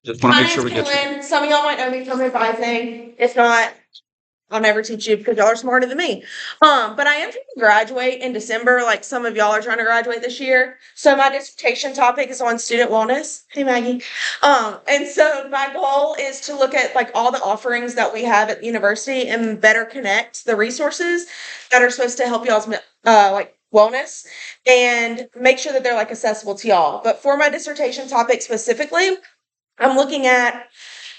Just want to My make sure name's we get you. Kaylin. Some of y'all might know me from advising. If not, I'll never teach you because y'all are smarter than me. But I am trying to graduate in December, like some of y'all are trying to graduate this year. So my dissertation topic is on student wellness. Hey Maggie. And so my goal is to look at like all the offerings that we have at the university and better connect the resources that are supposed to help y'all's like wellness and make sure that they're like accessible to y'all. But for my dissertation topic specifically, I'm looking at,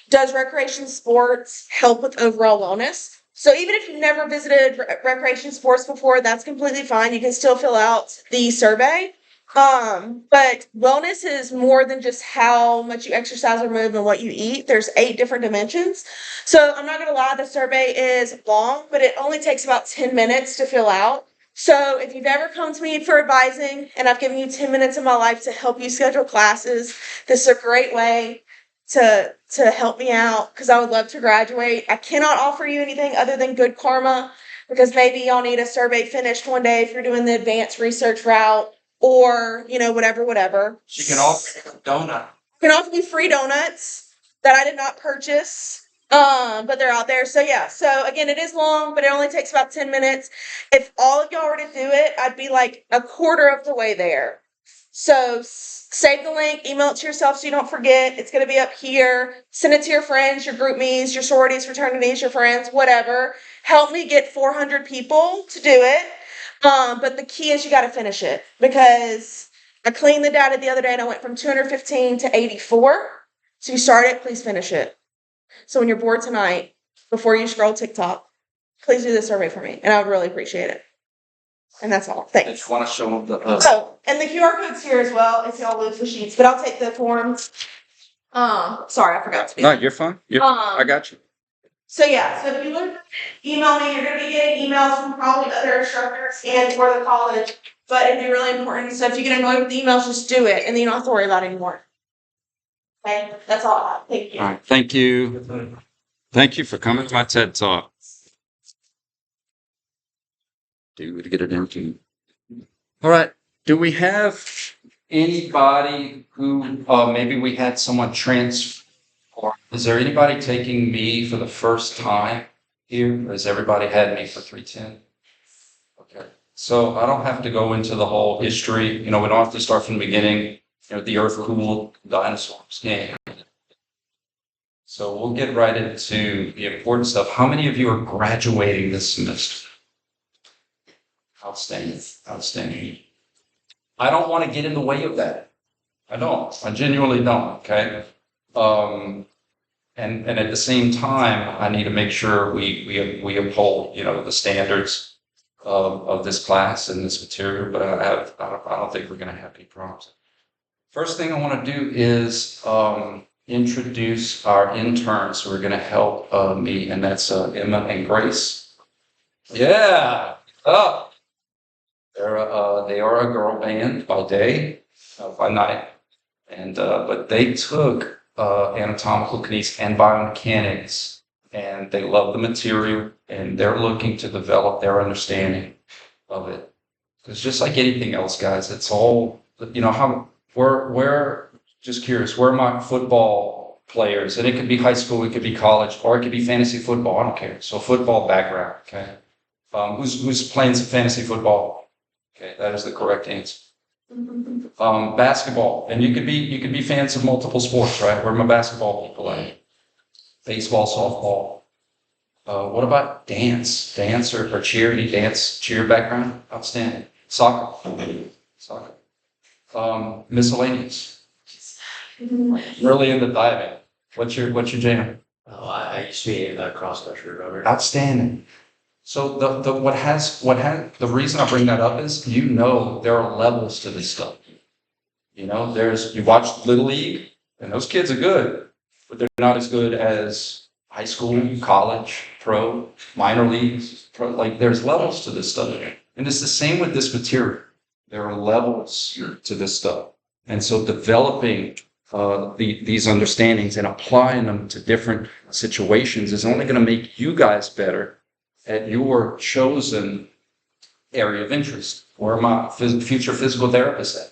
does recreation sports help with overall wellness? So even if you've never visited recreation sports before, that's completely fine. You can still fill out the survey. But wellness is more than just how much you exercise or move and what you eat. There's 8 different dimensions. So I'm not going to lie, the survey is long, but it only takes about 10 minutes to fill out. So if you've ever come to me for advising and I've given you 10 minutes of my life to help you schedule classes, this is a great way to help me out because I would love to graduate. I cannot offer you anything other than good karma because maybe y'all need a survey finished one day if you're doing the advanced research route or, whatever. She can offer you a donut. I can offer you free donuts that I did not purchase. But they're out there. So yeah. So again, it is long, but it only takes about 10 minutes. If all of y'all were to do it, I'd be like a quarter of the way there. So save the link, email it to yourself so you don't forget. It's going to be up here. Send it to your friends, your group me's, your sororities, fraternities, your friends, whatever. Help me get 400 people to do it. But the key is you got to finish it because I cleaned the data the other day and I went from 215 to 84. So you start it, please finish it. So when you're bored tonight, before you scroll TikTok, please do this survey for me and I would really appreciate it. And that's all. Thanks. I just want to show them the. And the QR code's here as well if y'all lose the sheets, but I'll take the forms. Sorry, I forgot to do No, that. you're fine. I got you. So yeah, so if you would email me, you're going to be getting emails from probably other instructors and for the college, but it'd be really important. So if you get annoyed with the emails, just do it, and then you don't have to worry about it anymore. Okay, that's all I have. Thank you. All right. Thank you. Thank you for coming to my TED Talk. To get it into. All right. Do we have anybody who maybe we had someone transfer? Is there anybody taking me for the first time here? Or has everybody had me for 310? Okay. So I don't have to go into the whole history. We don't have to start from the beginning. The earth cooled, dinosaurs came. So we'll get right into the important stuff. How many of you are graduating this semester? Outstanding. Outstanding. I don't want to get in the way of that. I don't. I genuinely don't. Okay. And at the same time, I need to make sure we uphold, the standards of this class and this material. But I don't think we're going to have any problems. First thing I want to do is introduce our interns who are going to help me, and that's Emma and Grace. Yeah. Oh. They are a girl band by day, by night, and but they took anatomical KNES and biomechanics, and they love the material, and they're looking to develop their understanding of it. Because just like anything else, guys, it's all how we're just curious. Where are my football players? And it could be high school, it could be college, or it could be fantasy football. I don't care. So football background, okay. Who's playing some fantasy football? Okay, that is the correct answer. Basketball, and you could be fans of multiple sports, right? Where my basketball people at? Baseball, softball. What about dance or cheer? Any cheer background? Outstanding. Soccer. Miscellaneous. Really into diving. What's your jam? Oh, I used to be a cross-country rower. Outstanding. So the reason I bring that up is there are levels to this stuff. You watch Little League and those kids are good, but they're not as good as high school, college, pro, minor leagues. Like there's levels to this stuff, and it's the same with this material. There are levels to this stuff, and so developing these understandings and applying them to different situations is only going to make you guys better at your chosen area of interest. Where are my future physical therapists at?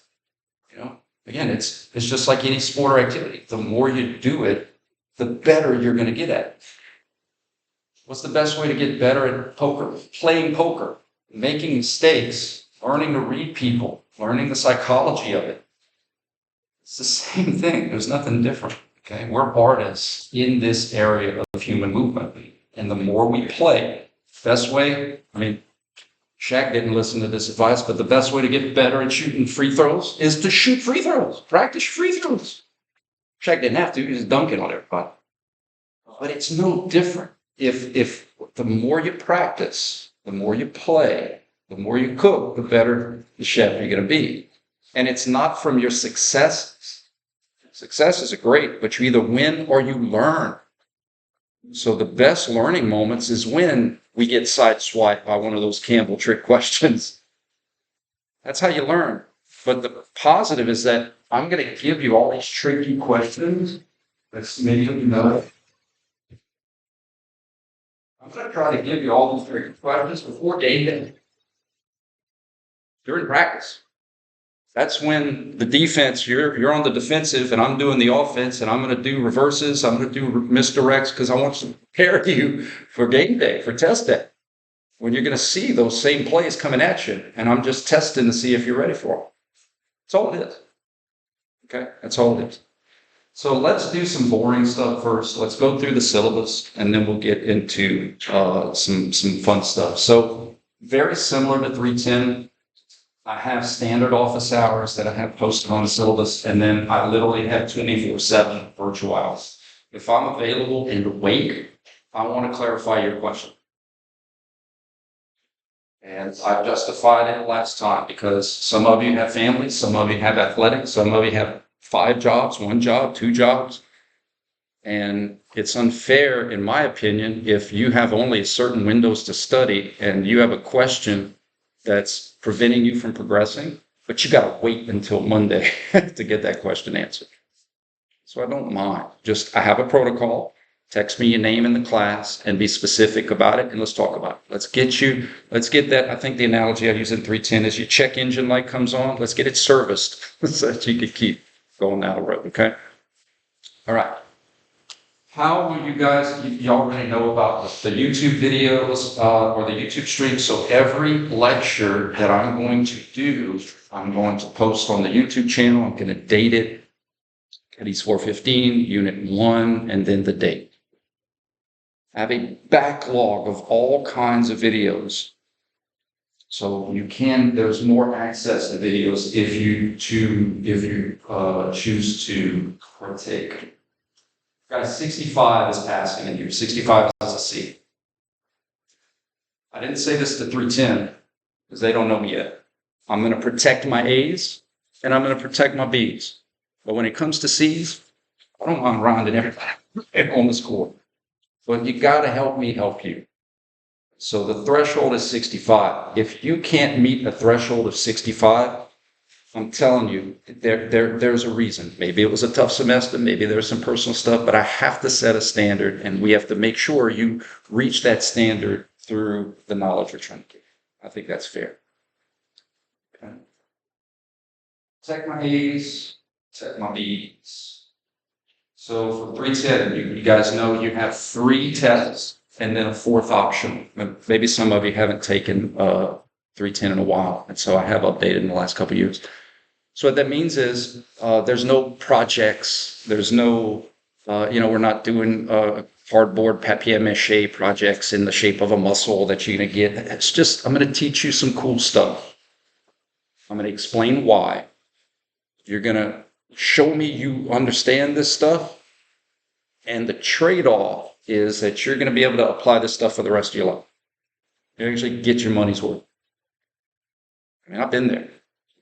Again, it's just like any sport or activity. The more you do it, the better you're going to get at it. What's the best way to get better at poker? Playing poker, making mistakes, learning to read people, learning the psychology of it. It's the same thing. There's nothing different. Okay, we're artists in this area of human movement, and the more we play, best way. I mean, Shaq didn't listen to this advice, but the best way to get better at shooting free throws is to shoot free throws. Practice free throws. Shaq didn't have to; he was dunking on everybody. But it's no different. If the more you practice, the more you play, the more you cook, the better the chef you're going to be. And it's not from your successes. Successes are great, but you either win or you learn. So the best learning moments is when we get sideswiped by one of those Campbell trick questions. That's how you learn. But the positive is that I'm going to give you all these tricky questions. That's maybe you know. I'm going to try to give you all these tricky questions before game day. During practice. That's when the defense, you're on the defensive and I'm doing the offense and I'm going to do reverses. I'm going to do misdirects because I want to prepare you for game day, for test day. When you're going to see those same plays coming at you and I'm just testing to see if you're ready for them. That's all it is. Okay, that's all it is. So let's do some boring stuff first. Let's go through the syllabus and then we'll get into some fun stuff. So very similar to 310. I have standard office hours that I have posted on the syllabus, and then I literally have 24/7 virtual hours. If I'm available and awake, I want to clarify your question. And I've justified it last time because some of you have families, some of you have athletics, some of you have 5 jobs, 1 job, 2 jobs. And it's unfair, in my opinion, if you have only certain windows to study and you have a question that's preventing you from progressing, but you got to wait until Monday to get that question answered. So I don't mind. Just, I have a protocol. Text me your name in the class and be specific about it, and let's talk about it. Let's get that. I think the analogy I use in 310 is your check engine light comes on. Let's get it serviced so that you can keep going down the road, okay? All right. How will you guys, you already know about the YouTube videos or the YouTube stream. So every lecture that I'm going to do, I'm going to post on the YouTube channel. I'm going to date it, KNES 415, Unit 1, and then the date. I have a backlog of all kinds of videos. So there's more access to videos if you choose to partake. Guys, 65 is passing in here. 65 is a C. I didn't say this to 310 because they don't know me yet. I'm going to protect my A's and I'm going to protect my B's. But when it comes to C's, I don't mind rounding everybody on the score. But you got to help me help you. So the threshold is 65. If you can't meet a threshold of 65, I'm telling you, there's a reason. Maybe it was a tough semester, maybe there's some personal stuff, but I have to set a standard, and we have to make sure you reach that standard through the knowledge we're trying to give. I think that's fair. Okay. Check my A's, check my B's. So for 310, you guys know you have 3 tests and then a 4th option. Maybe some of you haven't taken 310 in a while, and so I have updated in the last couple of years. So what that means is there's no projects, there's no, we're not doing cardboard papier-mâché projects in the shape of a muscle that you're going to get. It's just, I'm going to teach you some cool stuff. I'm going to explain why. You're going to show me you understand this stuff, and the trade-off is that you're going to be able to apply this stuff for the rest of your life. You actually get your money's worth. I mean, I've been there.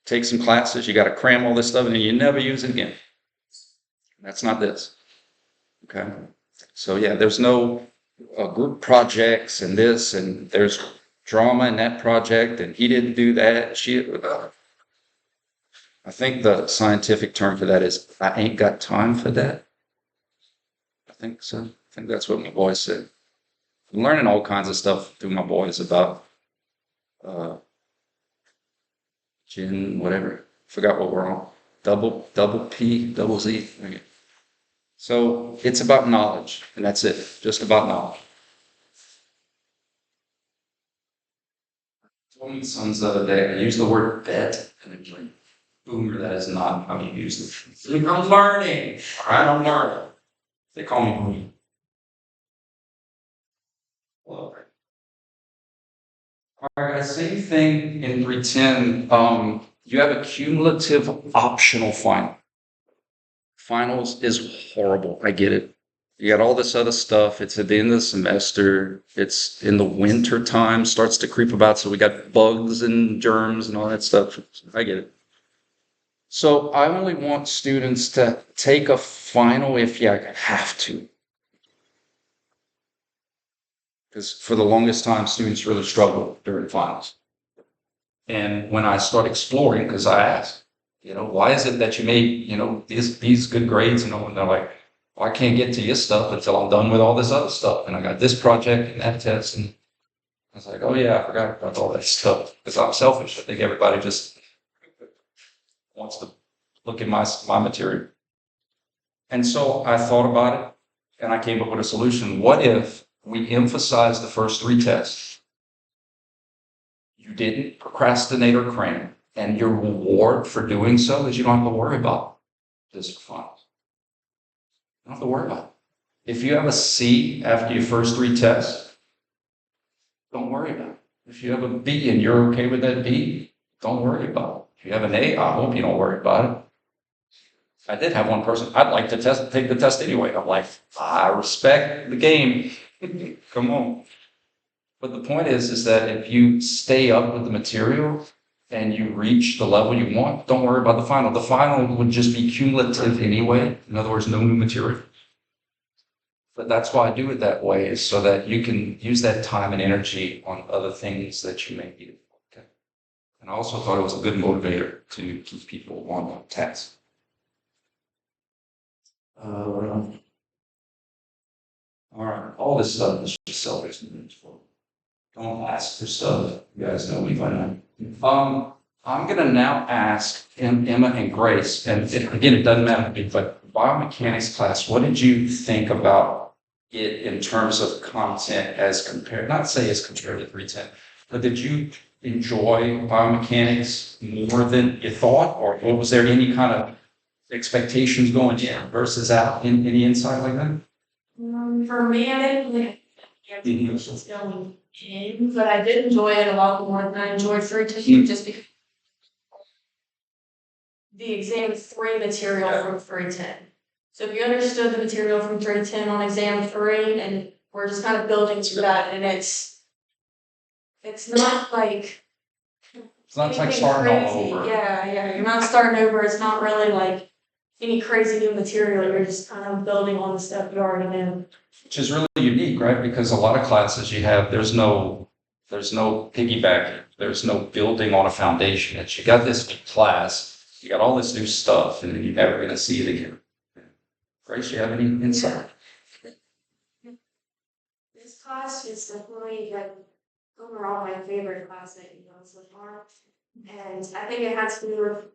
Take some classes, you got to cram all this stuff, and then you never use it again. That's not this. Okay? So yeah, there's no group projects and this, and there's drama in that project, and he didn't do that. I think the scientific term for that is, I ain't got time for that. I think so. I think that's what my boys said. I'm learning all kinds of stuff through my boys about gin, whatever. Forgot what we're on. double P, double Z. Okay. So it's about knowledge, and that's it. Just about knowledge. I told my sons the other day, I used the word bet, and it's like, boomer, that is not how you use it. I'm learning. All right, I'm learning. They call me boomer. Well, all right, guys, same thing in 310. You have a cumulative optional final. Finals is horrible. I get it. You got all this other stuff. It's at the end of the semester. It's in the winter time, starts to creep about. So we got bugs and germs and all that stuff. I get it. So I only want students to take a final if you have to. Because for the longest time, students really struggle during finals. And when I start exploring, because I ask, why is it that you made, these good grades, and they're like, well, I can't get to your stuff until I'm done with all this other stuff. And I got this project and that test. And I was like, oh yeah, I forgot about all that stuff. Because I'm selfish. I think everybody just wants to look at my material. And so I thought about it and I came up with a solution. What if we emphasize the first 3 tests? You didn't procrastinate or cram, and your reward for doing so is you don't have to worry about this finals. You don't have to worry about it. If you have a C after your first 3 tests, don't worry about it. If you have a B and you're okay with that B, don't worry about it. If you have an A, I hope you don't worry about it. I did have one person, I'd like to take the test anyway. I'm like, I respect the game. Come on. But the point is that if you stay up with the material and you reach the level you want, don't worry about the final. The final would just be cumulative anyway. In other words, no new material. But that's why I do it that way, is so that you can use that time and energy on other things that you may need. Okay. And I also thought it was a good motivator to keep people on task. All right, all this stuff is just selfish. Don't ask for stuff. You guys know me by now. I'm going to now ask Emma and Grace, and again, it doesn't matter to me, but biomechanics class, what did you think about it in terms of content as compared, not say as compared to 310, but did you enjoy biomechanics more than you thought, or was there any kind of expectations going in versus out, in any insight like that? For me, I didn't really have expectations going in, but I did enjoy it a lot more than I enjoyed 310, just because the exam 3 material from 310. So if you understood the material from 310 on exam 3, and we're just kind of building to that, and it's not like It's not like starting all over. Yeah, you're not starting over. It's not really like any crazy new material. You're just kind of building on the stuff you already know. Which is really unique, right? Because a lot of classes you have, there's no piggybacking. There's no building on a foundation. It's you got this class, you got all this new stuff, and then you're never going to see it again. Grace, you have any insight? This class is definitely like overall my favorite class that you've done so far. And I think it has to do with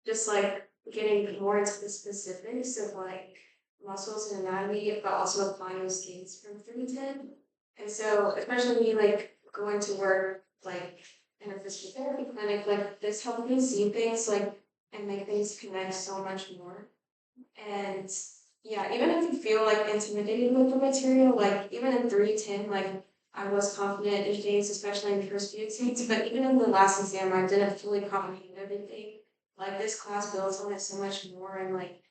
just like getting more into the specifics of like muscles and anatomy, but also applying those things from 310. And so, especially me like going to work like in a physical therapy clinic, like this helped me see things like and make things connect so much more. And yeah, even if you feel like intimidated with the material, like even in 310, like I was confident in things, especially in the first few exams, but even in the last exam, I didn't fully comprehend everything. Like this class builds on it so much more and like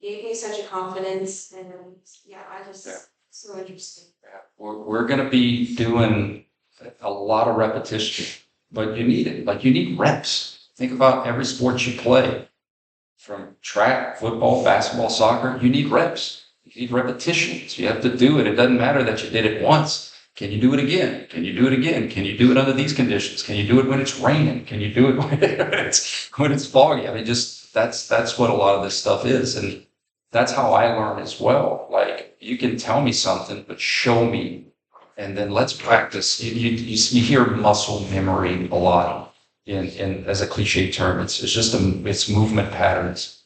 gave me such a confidence, and yeah, so interesting. Yeah. We're going to be doing a lot of repetition, but you need it. Like you need reps. Think about every sport you play, from track, football, basketball, soccer. You need reps. You need repetitions. You have to do it. It doesn't matter that you did it once. Can you do it again? Can you do it again? Can you do it under these conditions? Can you do it when it's raining? Can you do it when it's foggy? I mean, just that's what a lot of this stuff is, and that's how I learn as well. Like you can tell me something, but show me, and then let's practice. You hear muscle memory a lot in as a cliche term. It's just it's movement patterns.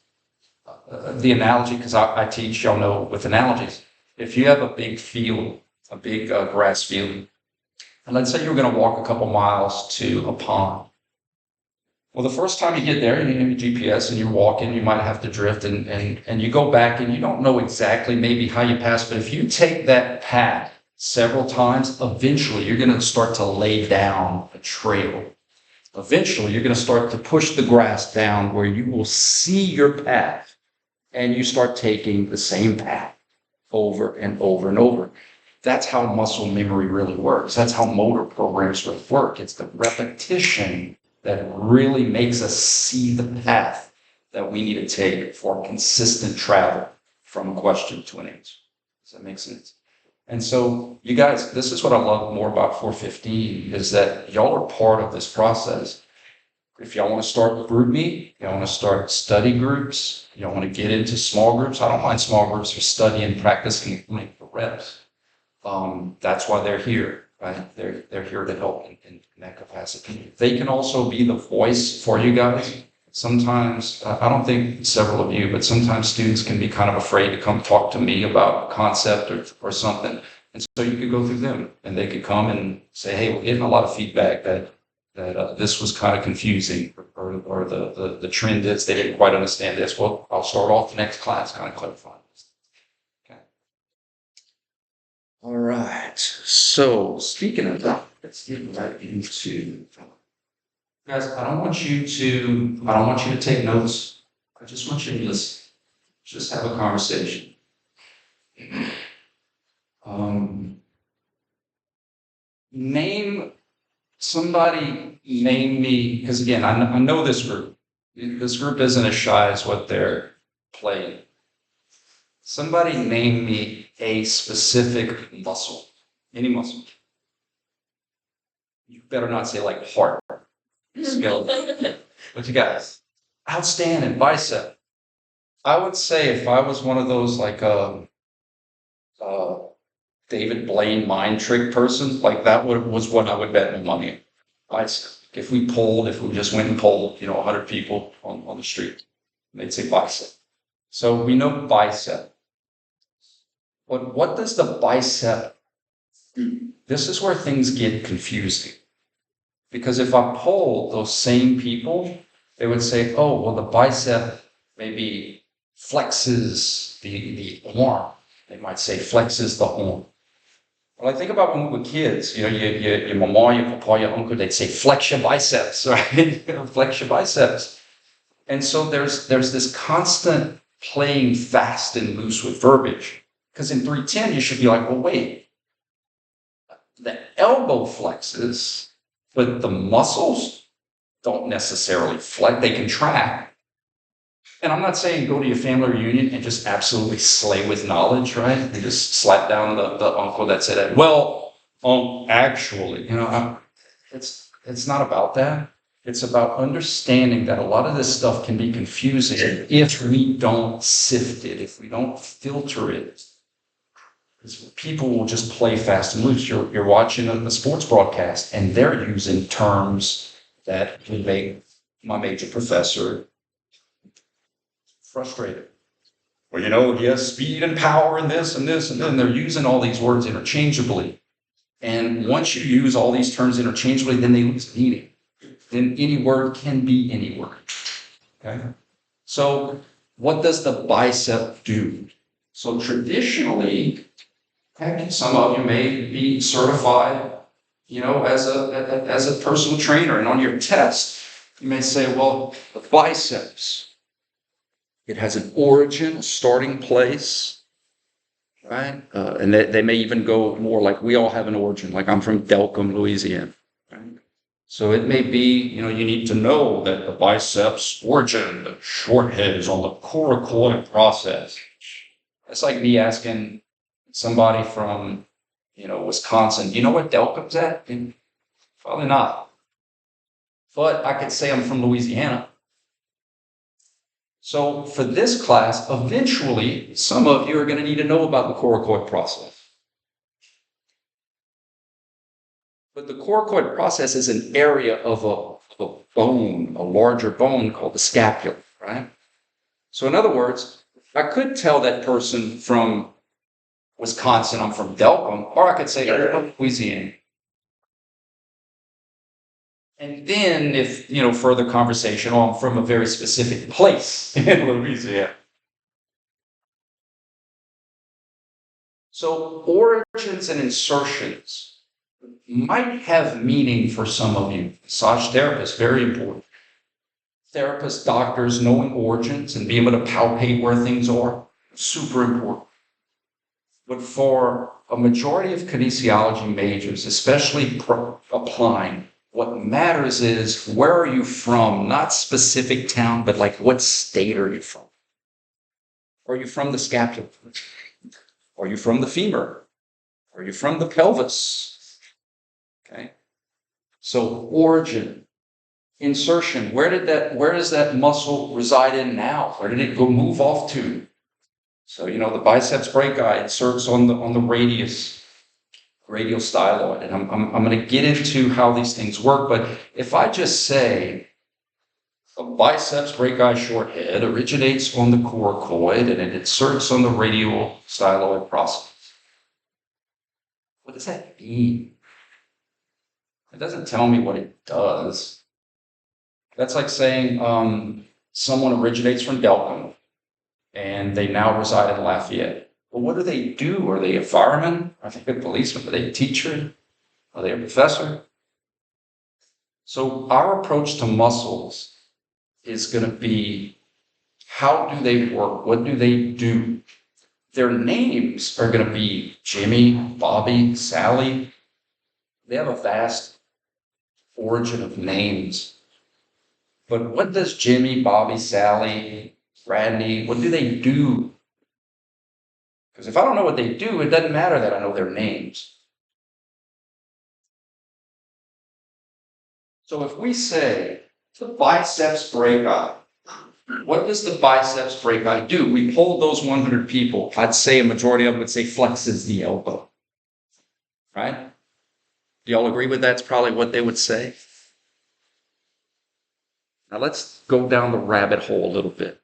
the analogy, because I teach, y'all know, with analogies. If you have a big field, a big grass field, and let's say you're going to walk a couple miles to a pond. Well, the first time you get there, you have your GPS and you're walking, you might have to drift and you go back and you don't know exactly maybe how you pass, but if you take that path several times, eventually you're going to start to lay down a trail. Eventually you're going to start to push the grass down where you will see your path and you start taking the same path over and over and over. That's how muscle memory really works. That's how motor programs really work. It's the repetition that really makes us see the path that we need to take for consistent travel from a question to an answer. Does that make sense? And so, you guys, this is what I love more about 415 is that y'all are part of this process. If y'all want to start with GroupMe, y'all want to start study groups, y'all want to get into small groups. I don't mind small groups for studying, practicing, and playing for reps. That's why they're here. Right? They're here to help in that capacity. They can also be the voice for you guys. Sometimes, I don't think several of you, but sometimes students can be kind of afraid to come talk to me about a concept or something. And so you could go through them and they could come and say, hey, we're getting a lot of feedback that this was kind of confusing or the trend is they didn't quite understand this. Well, I'll start off the next class kind of clarifying. All right. So speaking of that, let's get right into. Guys, I don't want you to take notes. I just want you to listen. Just have a conversation. Name me, because again, I know this group. This group isn't as shy as what they're playing. Somebody name me a specific muscle. Any muscle. You better not say like heart, skeleton. What you guys? Outstanding, bicep. I would say if I was one of those like David Blaine mind trick person, like that was what I would bet my money on. Bicep. If we just went and polled, 100 people on the street, they'd say bicep. So we know bicep. But what does the bicep do? This is where things get confusing. Because if I poll those same people, they would say, oh, well, the bicep maybe flexes the arm. They might say flexes the arm. Well, I think about when we were kids, your mama, your papa, your uncle, they'd say flex your biceps, right? Flex your biceps. And so there's this constant playing fast and loose with verbiage. Because in 310, you should be like, well, wait, the elbow flexes, but the muscles don't necessarily flex, they contract. And I'm not saying go to your family reunion and just absolutely slay with knowledge, right? And just slap down the uncle that said that. Well, actually, it's not about that. It's about understanding that a lot of this stuff can be confusing if we don't sift it, if we don't filter it. People will just play fast and loose. You're watching a sports broadcast and they're using terms that would make my major professor frustrated. Well, yes, speed and power and this and this and then they're using all these words interchangeably. And once you use all these terms interchangeably, then they lose meaning. Then any word can be any word. Okay? So what does the bicep do? So traditionally, heck, some of you may be certified, as a personal trainer. And on your test, you may say, well, the biceps, it has an origin, a starting place, right? And they may even go more like we all have an origin, like I'm from Delcombe, Louisiana, right? So it may be, you need to know that the biceps origin, the short head is on the coracoid process. It's like me asking somebody from, Wisconsin, you know what Delcombe's at? Probably not. But I could say I'm from Louisiana. So for this class, eventually, some of you are going to need to know about the coracoid process. But the coracoid process is an area of a bone, a larger bone called the scapula, right? So in other words, I could tell that person from Wisconsin, I'm from Delcom, or I could say, I'm from Louisiana. And then if, further conversation, oh, I'm from a very specific place in Louisiana. So origins and insertions might have meaning for some of you. Massage therapists, very important. Therapists, doctors, knowing origins and being able to palpate where things are, super important. But for a majority of kinesiology majors, especially applying, what matters is where are you from, not specific town, but like what state are you from? Are you from the scapula? Are you from the femur? Are you from the pelvis? Okay. So origin, insertion, where does that muscle reside in now? Where did it go move off to? So, the biceps brachii inserts on the radial styloid. And I'm going to get into how these things work. But if I just say the biceps brachii short head originates on the coracoid and it inserts on the radial styloid process, what does that mean? It doesn't tell me what it does. That's like saying someone originates from Delcom and they now reside in Lafayette. Well, what do they do? Are they a fireman? Are they a policeman? Are they a teacher? Are they a professor? So our approach to muscles is going to be, how do they work? What do they do? Their names are going to be Jimmy, Bobby, Sally. They have a vast origin of names. But what does Jimmy, Bobby, Sally, Randy, what do they do? Because if I don't know what they do, it doesn't matter that I know their names. So if we say the biceps brachii, what does the biceps brachii do? We polled those 100 people. I'd say a majority of them would say flexes the elbow. Right? Do y'all agree with that's probably what they would say? Now let's go down the rabbit hole a little bit.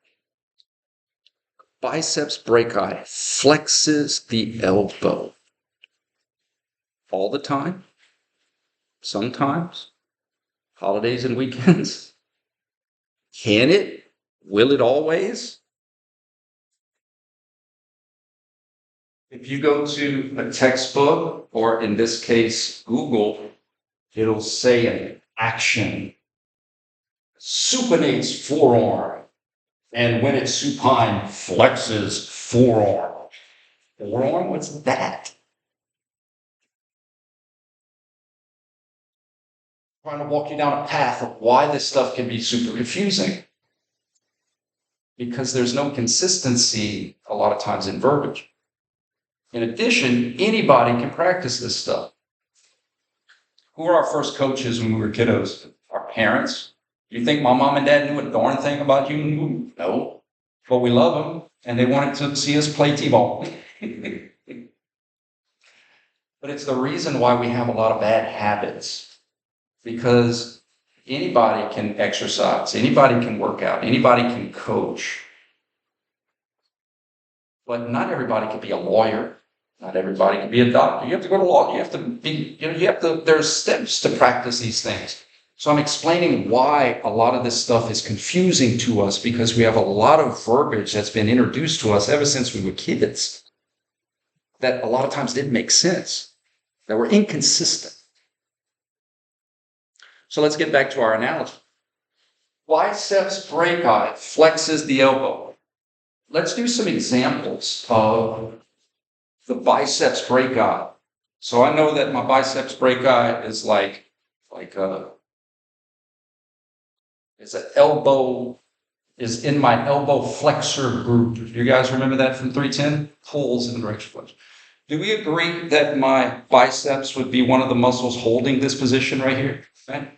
Biceps brachii flexes the elbow. All the time? Sometimes? Holidays and weekends? Can it? Will it always? If you go to a textbook, or in this case, Google, it'll say an action. Supinates forearm. And when it's supine, flexes forearm. Forearm? What's that? I'm trying to walk you down a path of why this stuff can be super confusing. Because there's no consistency a lot of times in verbiage. In addition, anybody can practice this stuff. Who were our first coaches when we were kiddos? Our parents. You think my mom and dad knew a darn thing about human movement? No. But we love them, and they wanted to see us play t-ball. But it's the reason why we have a lot of bad habits. Because anybody can exercise, anybody can work out, anybody can coach. But not everybody can be a lawyer. Not everybody can be a doctor. You have to go to law. You have to be, there's steps to practice these things. So I'm explaining why a lot of this stuff is confusing to us, because we have a lot of verbiage that's been introduced to us ever since we were kids that a lot of times didn't make sense, that were inconsistent. So let's get back to our analogy. Biceps brachii flexes the elbow. Let's do some examples of the biceps brachii. So I know that my biceps brachii is it's an elbow, is in my elbow flexor group. Do you guys remember that from 310? Pulls in the direction flexion. Do we agree that my biceps would be one of the muscles holding this position right here? Right?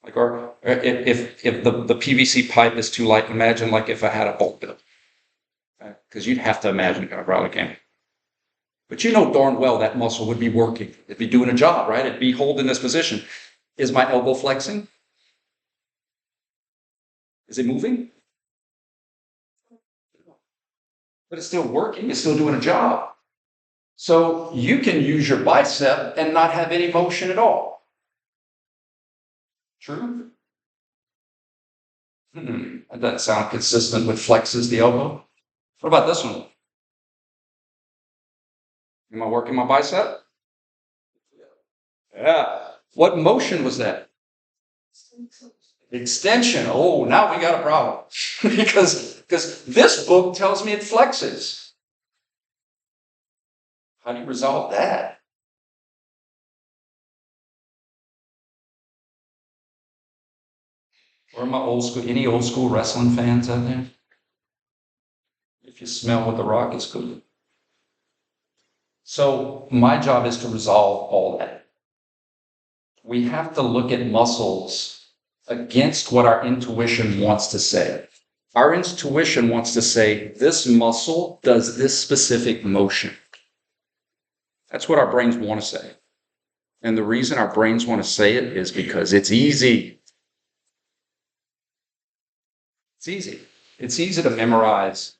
Like, or if the PVC pipe is too light, imagine like if I had a bolt build. Because you'd have to imagine it, I probably can't. But you know darn well that muscle would be working. It'd be doing a job, right? It'd be holding this position. Is my elbow flexing? Is it moving? but it's still working, it's still doing a job. So you can use your bicep and not have any motion at all. True? That doesn't sound consistent with flexes the elbow. What about this one? Am I working my bicep? Yeah. What motion was that? Extension. Oh, now we got a problem. because this book tells me it flexes. How do you resolve that? Or am I any old school wrestling fans out there? If you smell what the Rock is cooking. So my job is to resolve all that. We have to look at muscles against what our intuition wants to say. Our intuition wants to say, this muscle does this specific motion. That's what our brains want to say. And the reason our brains want to say it is because it's easy. It's easy. It's easy to memorize.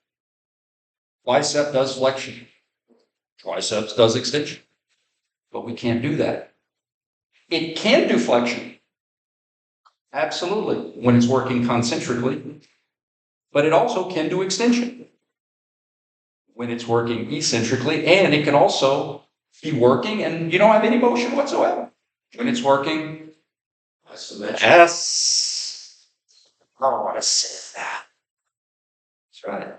Bicep does flexion. Triceps does extension. But we can't do that. It can do flexion. Absolutely, when it's working concentrically. But it also can do extension when it's working eccentrically. And it can also be working and you don't have any motion whatsoever. When it's working, yes. I don't want to say that. That's right.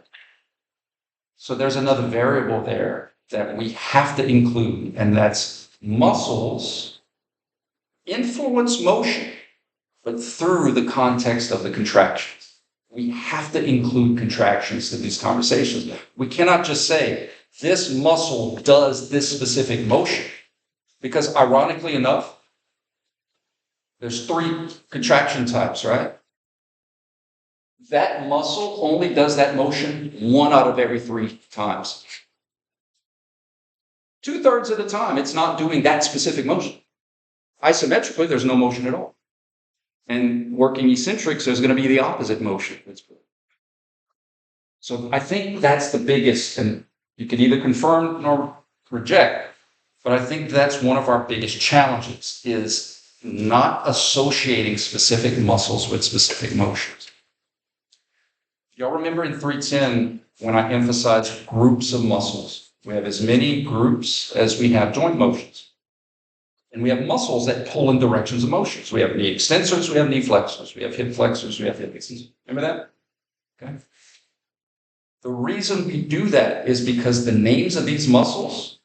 So there's another variable there that we have to include, and that's muscles influence motion, but through the context of the contractions. We have to include contractions to these conversations. We cannot just say, this muscle does this specific motion, because ironically enough, there's 3 contraction types, right? That muscle only does that motion 1 out of every 3 times. 2/3 of the time, it's not doing that specific motion. Isometrically, there's no motion at all. And working eccentrics, there's going to be the opposite motion. So I think that's the biggest, and you can either confirm nor reject, but I think that's one of our biggest challenges, is not associating specific muscles with specific motions. Y'all remember in 310 when I emphasized groups of muscles? We have as many groups as we have joint motions. And we have muscles that pull in directions of motions. We have knee extensors, we have knee flexors, we have hip flexors, we have hip extensors. Remember that? Okay. The reason we do that is because the names of these muscles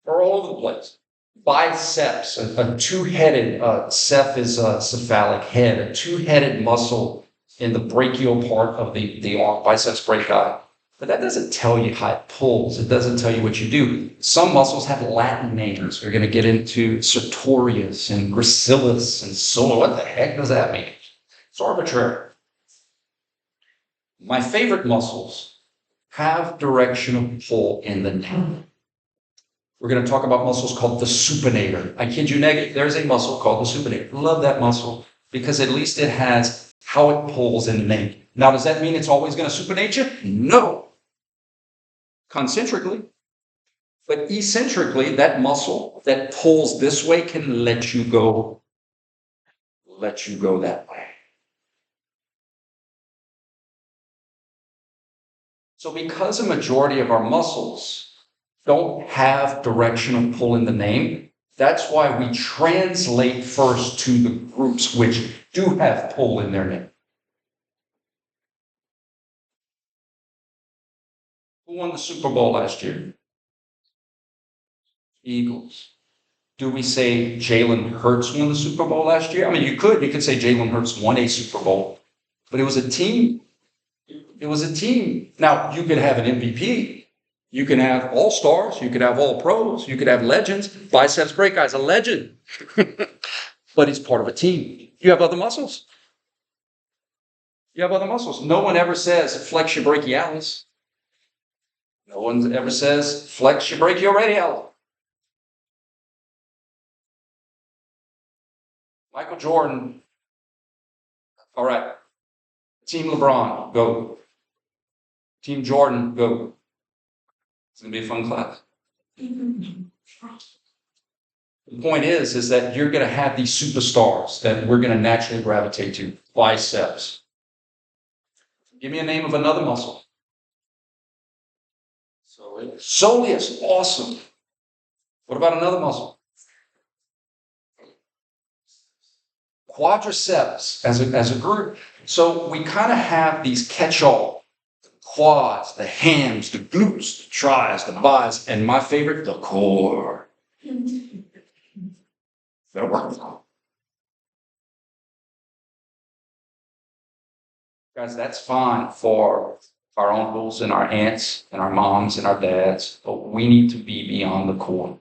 are all over the place. Biceps, a two-headed, ceph is a cephalic head, a two-headed muscle in the brachial part of the arm, biceps brachii. But that doesn't tell you how it pulls. It doesn't tell you what you do. Some muscles have Latin names. We're going to get into sartorius and gracilis and so on. What the heck does that mean? It's arbitrary. My favorite muscles have directional pull in the neck. We're going to talk about muscles called the supinator. I kid you not, there's a muscle called the supinator. Love that muscle because at least it has how it pulls in the neck. Now, does that mean it's always going to supinate you? No. Concentrically. But eccentrically, that muscle that pulls this way can let you go that way. So because a majority of our muscles don't have directional pull in the name, that's why we translate first to the groups which do have pull in their name. Who won the Super Bowl last year? Eagles. Do we say Jalen Hurts won the Super Bowl last year? I mean, you could say Jalen Hurts won a Super Bowl, but it was a team. It was a team. Now, you could have an MVP. You can have all-stars. You could have all-pros. You could have legends. Biceps brachii is a legend, but he's part of a team. You have other muscles. You have other muscles. No one ever says flex your brachialis. No one ever says flex your brachioradialis. Michael Jordan. All right. Team LeBron, go. Team Jordan, go. It's gonna be a fun class. The point is that you're gonna have these superstars that we're gonna naturally gravitate to. Biceps. Give me a name of another muscle. Soleus, awesome. What about another muscle? Quadriceps as a group. So we kind of have these catch-all quads, the hams, the glutes, the tris, the bis, and my favorite, the core. That'll work. Guys, that's fine for our uncles and our aunts and our moms and our dads, but we need to be beyond the core.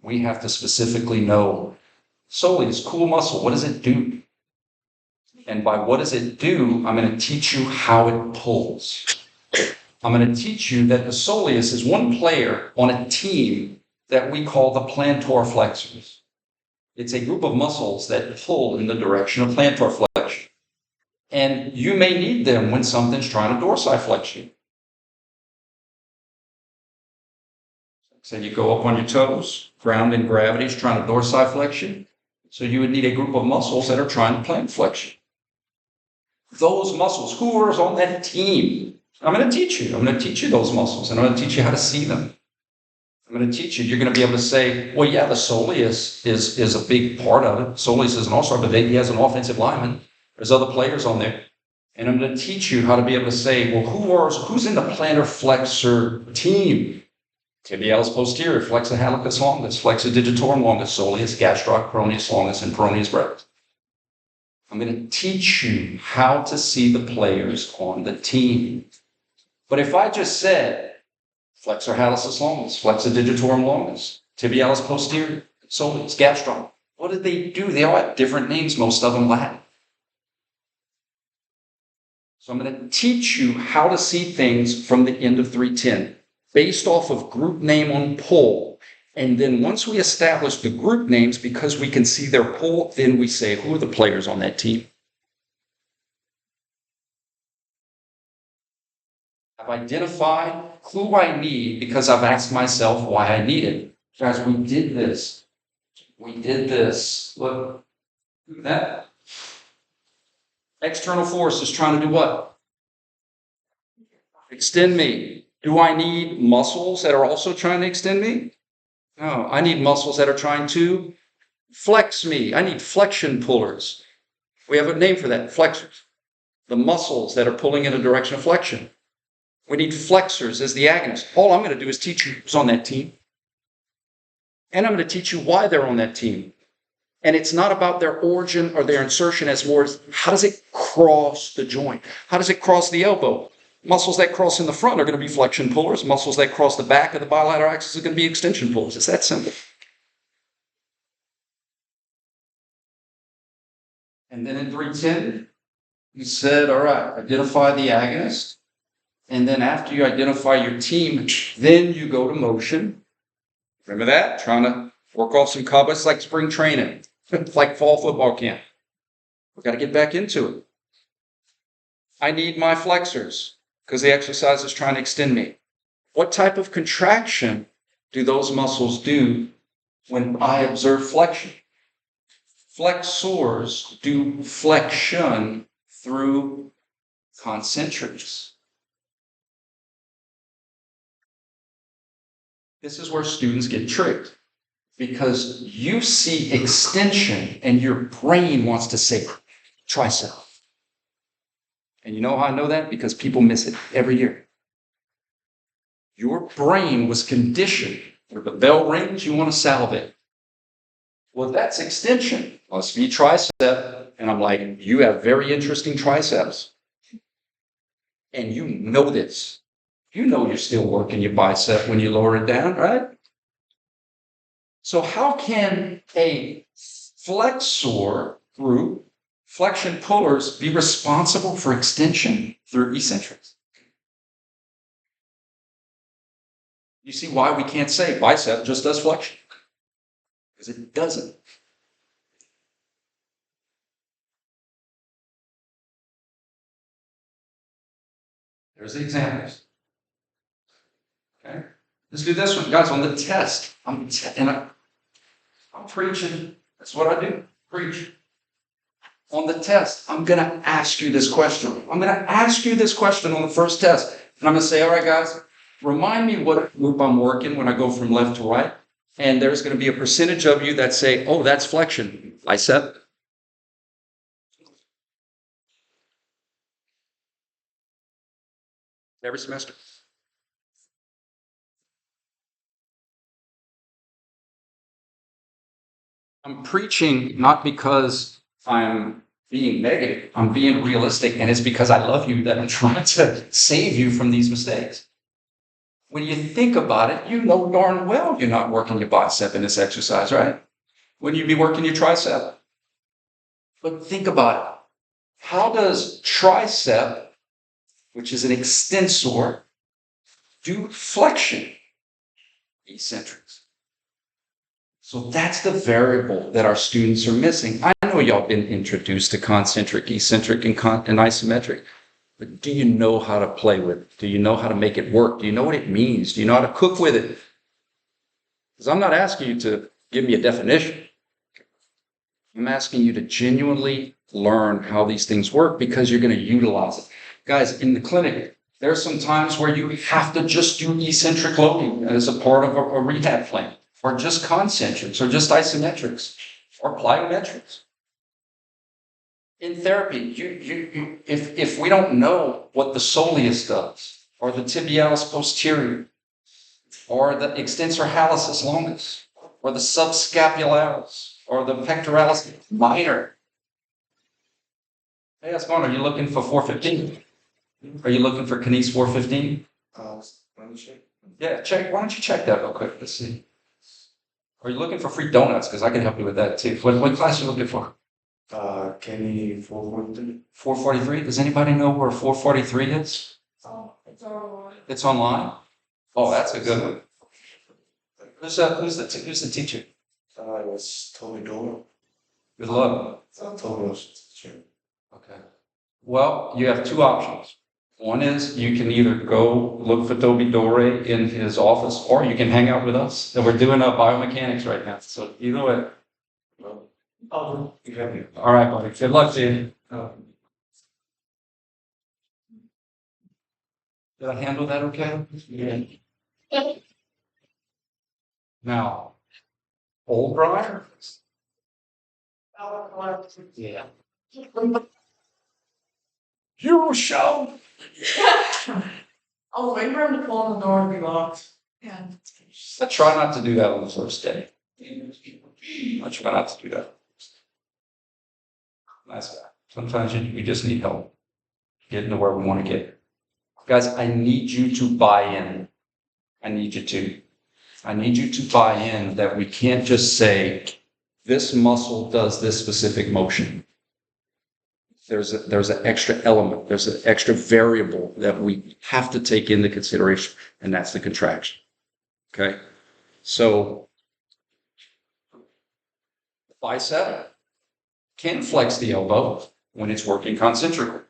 We have to specifically know, soleus, cool muscle, what does it do? And by what does it do, I'm going to teach you how it pulls. I'm going to teach you that the soleus is one player on a team that we call the plantar flexors. It's a group of muscles that pull in the direction of plantar flexion. And you may need them when something's trying to dorsiflex you. So you go up on your toes, ground and gravity is trying to dorsiflex you. So you would need a group of muscles that are trying to plant flexion. Those muscles, who is on that team? I'm going to teach you. I'm going to teach you those muscles, and I'm going to teach you how to see them. I'm going to teach you. You're going to be able to say, well, yeah, the soleus is a big part of it. Soleus is an all-star, but he has an offensive lineman. There's other players on there. And I'm going to teach you how to be able to say, well, who's in the plantar flexor team? Tibialis posterior, flexor hallucis longus, flexor digitorum longus, soleus, gastroc, peroneus longus, and peroneus brevis. I'm going to teach you how to see the players on the team. But if I just said flexor hallucis longus, flexor digitorum longus, tibialis posterior, soleus, gastroc, what did they do? They all have different names, most of them Latin. So I'm going to teach you how to see things from the end of 310, based off of group name on pull. And then once we establish the group names, because we can see their pull, then we say, who are the players on that team? I've identified who I need because I've asked myself why I need it. Guys, we did this. We did this. Look, that external force is trying to do what? Extend me. Do I need muscles that are also trying to extend me? No, I need muscles that are trying to flex me. I need flexion pullers. We have a name for that, flexors. The muscles that are pulling in a direction of flexion. We need flexors as the agonists. All I'm going to do is teach you who's on that team. And I'm going to teach you why they're on that team. And it's not about their origin or their insertion as more as how does it cross the joint? How does it cross the elbow? Muscles that cross in the front are going to be flexion pullers. Muscles that cross the back of the bilateral axis are going to be extension pullers. It's that simple. And then in 310, you said, all right, identify the agonist. And then after you identify your team, then you go to motion. Remember that? Trying to work off some cobwebs. It's like spring training. It's like fall football camp. We've got to get back into it. I need my flexors because the exercise is trying to extend me. What type of contraction do those muscles do when I observe flexion? Flexors do flexion through concentrics. This is where students get tricked because you see extension and your brain wants to say tricep. And you know how I know that? Because people miss it every year. Your brain was conditioned where the bell rings, you want to salivate. Well, that's extension. Must be tricep. And I'm like, you have very interesting triceps. And you know this. You know you're still working your bicep when you lower it down, right? So how can a flexor group, flexion pullers, be responsible for extension through eccentrics? You see why we can't say bicep just does flexion? Because it doesn't. There's the examples. Okay? Let's do this one. Guys, on the test, I'm preaching. That's what I do. Preach. On the test, I'm going to ask you this question. I'm going to ask you this question on the first test. And I'm going to say, all right, guys, remind me what group I'm working when I go from left to right. And there's going to be a percentage of you that say, oh, that's flexion. Bicep. Every semester. I'm preaching not because I'm being negative, I'm being realistic, and it's because I love you that I'm trying to save you from these mistakes. When you think about it, you know darn well you're not working your bicep in this exercise, right? Wouldn't you be working your tricep? But think about it. How does tricep, which is an extensor, do flexion? Eccentrics. So that's the variable that our students are missing. I know y'all been introduced to concentric, eccentric, and isometric, but do you know how to play with it? Do you know how to make it work? Do you know what it means? Do you know how to cook with it? Because I'm not asking you to give me a definition. I'm asking you to genuinely learn how these things work because you're going to utilize it. Guys, in the clinic, there are some times where you have to just do eccentric loading as a part of a rehab plan, or just concentrics, or just isometrics, or plyometrics. In therapy, if we don't know what the soleus does, or the tibialis posterior, or the extensor hallucis longus, or the subscapularis, or the pectoralis minor. Hey, how's it going? Are you looking for 415? Are you looking for KNES 415? Let me check. Yeah, check. Why don't you check that real quick? Let's see. Are you looking for free donuts? Because I can help you with that too. What class are you looking for? KNES 443. 443? Does anybody know where 443 is? It's online. It's online? Oh, that's a good one. Who's the teacher? It was Toby Dolan. Good luck. Toby was the teacher. Okay. Well, you have two options. One is you can either go look for Toby Dore in his office, or you can hang out with us. And we're doing biomechanics right now. So either way. Oh, you have me. All right, buddy. Good luck to you. Did I handle that okay? Yeah. Now, old Briar? Yeah. You shall. I'll wait for him to pull on the door and be locked. Yeah. I try not to do that on the first day. I try not to do that. Nice guy. Sometimes we just need help getting to where we want to get. Guys, I need you to buy in. I need you to buy in that we can't just say, this muscle does this specific motion. There's an extra element, there's an extra variable that we have to take into consideration, and that's the contraction. Okay? So, the bicep can flex the elbow when it's working concentrically.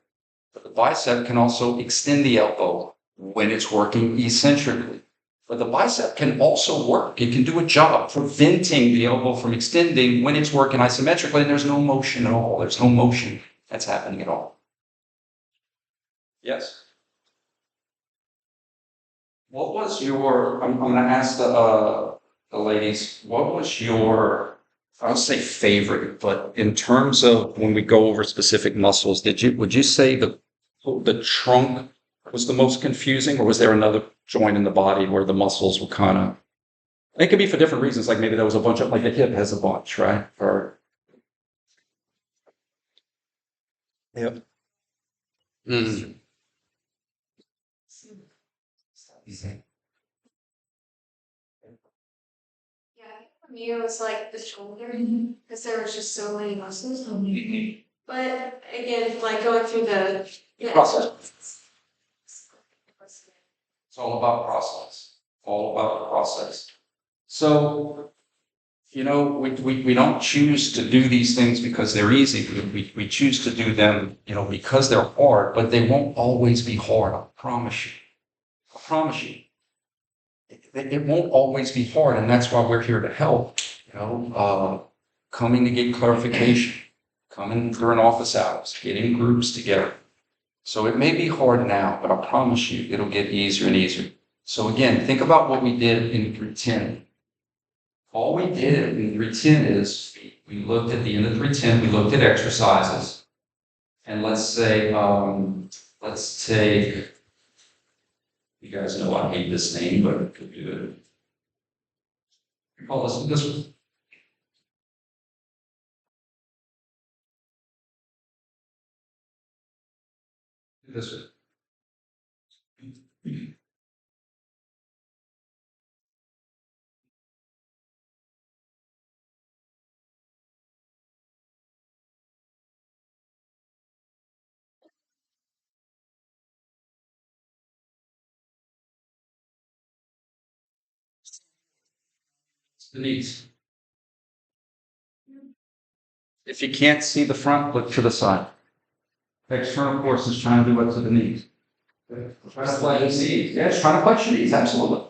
But the bicep can also extend the elbow when it's working eccentrically. But the bicep can also work. It can do a job preventing the elbow from extending when it's working isometrically, and there's no motion at all. There's no motion that's happening at all. Yes? What was your, I'm going to ask the ladies, what was your, I don't say favorite, but in terms of when we go over specific muscles, would you say the trunk was the most confusing, or was there another joint in the body where the muscles were kind of, it could be for different reasons, like maybe there was a bunch of, like the hip has a bunch, right? Or yep. Mm. Yeah, I think for me it was like the shoulder, because there was just so many muscles. But again, like going through the Process. It's all about process. All about the process. So You know, we don't choose to do these things because they're easy. We choose to do them, you know, because they're hard, but they won't always be hard. I promise you. I promise you. It won't always be hard, and that's why we're here to help, you know, coming to get clarification, coming during office hours, getting groups together. So it may be hard now, but I promise you it'll get easier and easier. So again, think about what we did in 310. All we did in 310 is we looked at the end of 310, we looked at exercises. And let's say, let's take, you guys know I hate this name, but it could do it. Call this one. This one. Denise. If you can't see the front, look to the side. The external force is trying to do what to the knees. Trying to flex your knees. Yeah, it's trying to flex your knees, absolutely.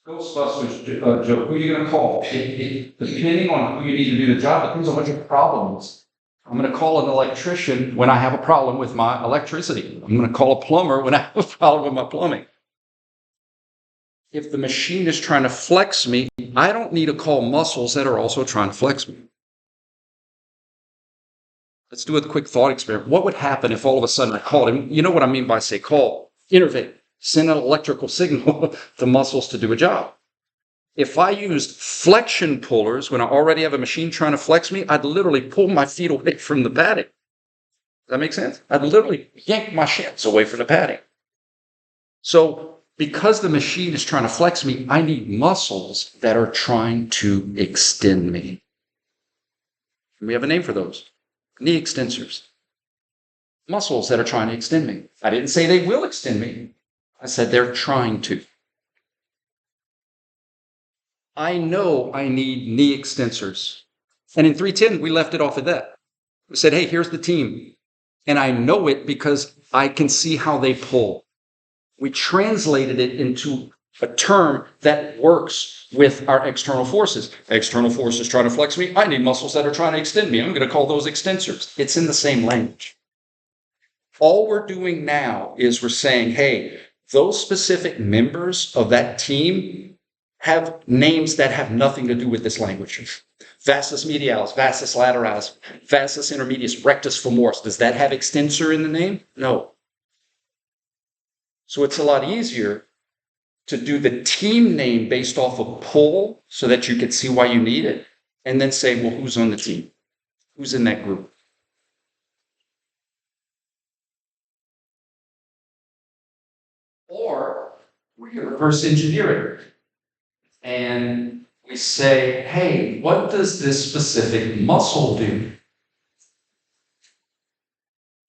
Ghostbusters, Joe, who are you going to call? Depending on who you need to do the job, depends on what your problem is. I'm going to call an electrician when I have a problem with my electricity. I'm going to call a plumber when I have a problem with my plumbing. If the machine is trying to flex me, I don't need to call muscles that are also trying to flex me. Let's do a quick thought experiment. What would happen if all of a sudden I called him? You know what I mean by say call, innervate, send an electrical signal to muscles to do a job. If I used flexion pullers when I already have a machine trying to flex me, I'd literally pull my feet away from the padding. Does that make sense? I'd literally yank my shins away from the padding. So because the machine is trying to flex me, I need muscles that are trying to extend me. We have a name for those. Knee extensors. Muscles that are trying to extend me. I didn't say they will extend me. I said they're trying to. I know I need knee extensors. And in 310, we left it off at that. We said, hey, here's the team. And I know it because I can see how they pull. We translated it into a term that works with our external forces. External forces trying to flex me. I need muscles that are trying to extend me. I'm going to call those extensors. It's in the same language. All we're doing now is we're saying, hey, those specific members of that team have names that have nothing to do with this language. Vastus medialis, vastus lateralis, vastus intermedius, rectus femoris. Does that have extensor in the name? No. So it's a lot easier to do the team name based off of pull so that you can see why you need it, and then say, well, who's on the team? Who's in that group? Or we can reverse engineer it. And we say, hey, what does this specific muscle do?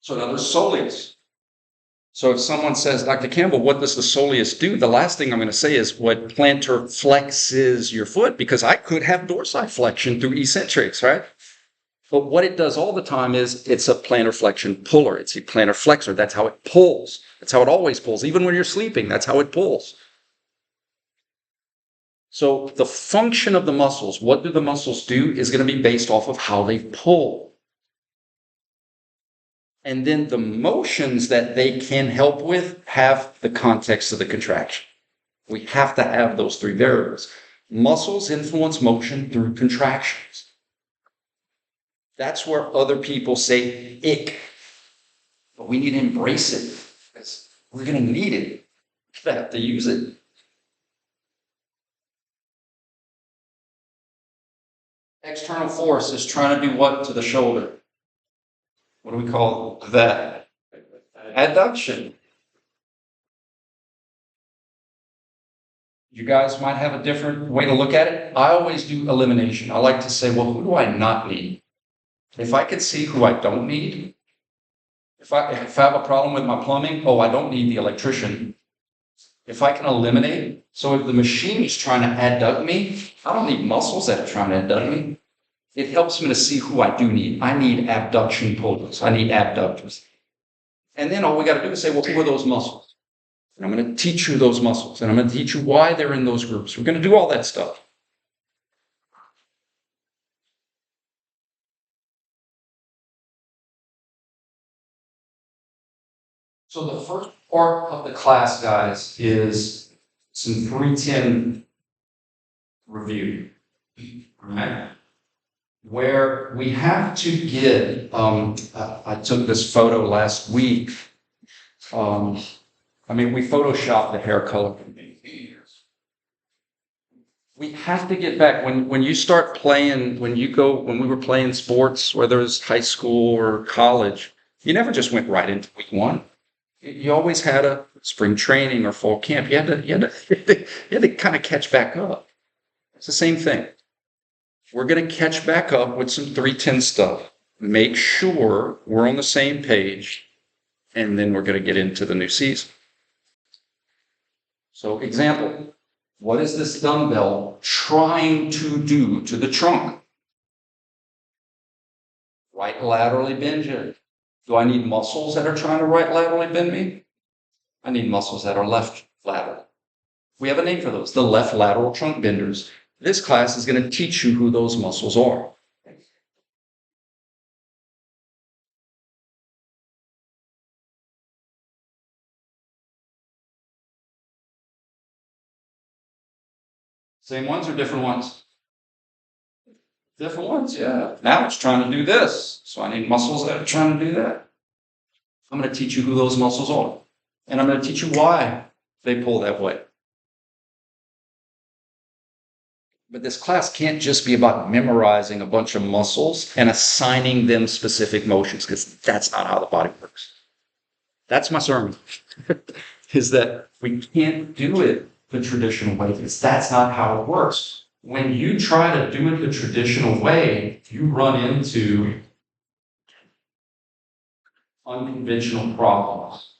So another soleus. So if someone says, Dr. Campbell, what does the soleus do? The last thing I'm going to say is what plantar flexes your foot, because I could have dorsiflexion through eccentrics, right? But what it does all the time is it's a plantar flexion puller. It's a plantar flexor. That's how it pulls. That's how it always pulls. Even when you're sleeping, that's how it pulls. So the function of the muscles, what do the muscles do, is going to be based off of how they pull. And then the motions that they can help with have the context of the contraction. We have to have those three variables. Muscles influence motion through contractions. That's where other people say ick. But we need to embrace it because we're going to need it. We have to use it. External force is trying to do what to the shoulder? What do we call that? Adduction. You guys might have a different way to look at it. I always do elimination. I like to say, well, who do I not need? If I could see who I don't need, if I have a problem with my plumbing, oh, I don't need the electrician. if I can eliminate, so if the machine is trying to adduct me, I don't need muscles that are trying to adduct me. It helps me to see who I do need. I need abduction pulleys. I need abductors. And then all we got to do is say, well, who are those muscles? And I'm going to teach you those muscles, and I'm going to teach you why they're in those groups. We're going to do all that stuff. So the first part of the class, guys, is some 310 review, all right? Where we have to get, I took this photo last week. We photoshopped the hair color. We have to get back, when you start playing, when we were playing sports, whether it's high school or college, you never just went right into week one. You always had a spring training or fall camp. You had to kind of catch back up. It's the same thing. We're going to catch back up with some 310 stuff. Make sure we're on the same page, and then we're going to get into the new season. So, example, what is this dumbbell trying to do to the trunk? Right laterally bend it. Do I need muscles that are trying to right laterally bend me? I need muscles that are left lateral. We have a name for those, the left lateral trunk benders. This class is going to teach you who those muscles are. Same ones or different ones? Different ones, yeah. Now it's trying to do this, so I need muscles that are trying to do that. I'm going to teach you who those muscles are, and I'm going to teach you why they pull that way. But this class can't just be about memorizing a bunch of muscles and assigning them specific motions, because that's not how the body works. That's my sermon, is that we can't do it the traditional way, because that's not how it works. When you try to do it the traditional way, you run into unconventional problems.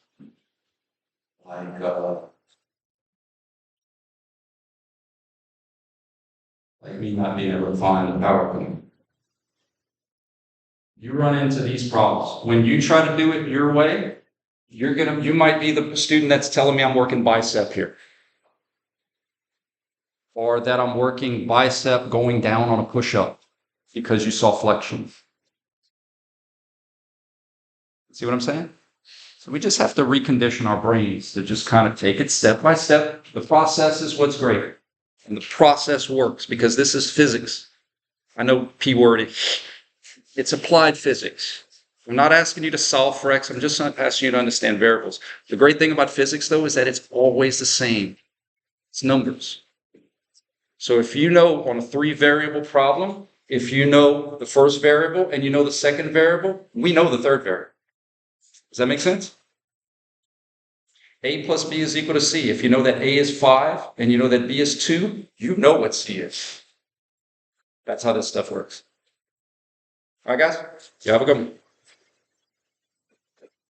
Like me not being able to find the power point. You run into these problems. When you try to do it your way, you might be the student that's telling me I'm working bicep here, or that I'm working bicep going down on a push-up because you saw flexion. See what I'm saying? So we just have to recondition our brains to just kind of take it step by step. The process is what's great. And the process works because this is physics. I know P word. It's applied physics. I'm not asking you to solve for X. I'm just asking you to understand variables. The great thing about physics, though, is that it's always the same. It's numbers. So if you know on a 3-variable problem, if you know the first variable and you know the second variable, we know the third variable. Does that make sense? A plus B is equal to C. If you know that A is 5 and you know that B is 2, you know what C is. That's how this stuff works. All right, guys? You have a good one.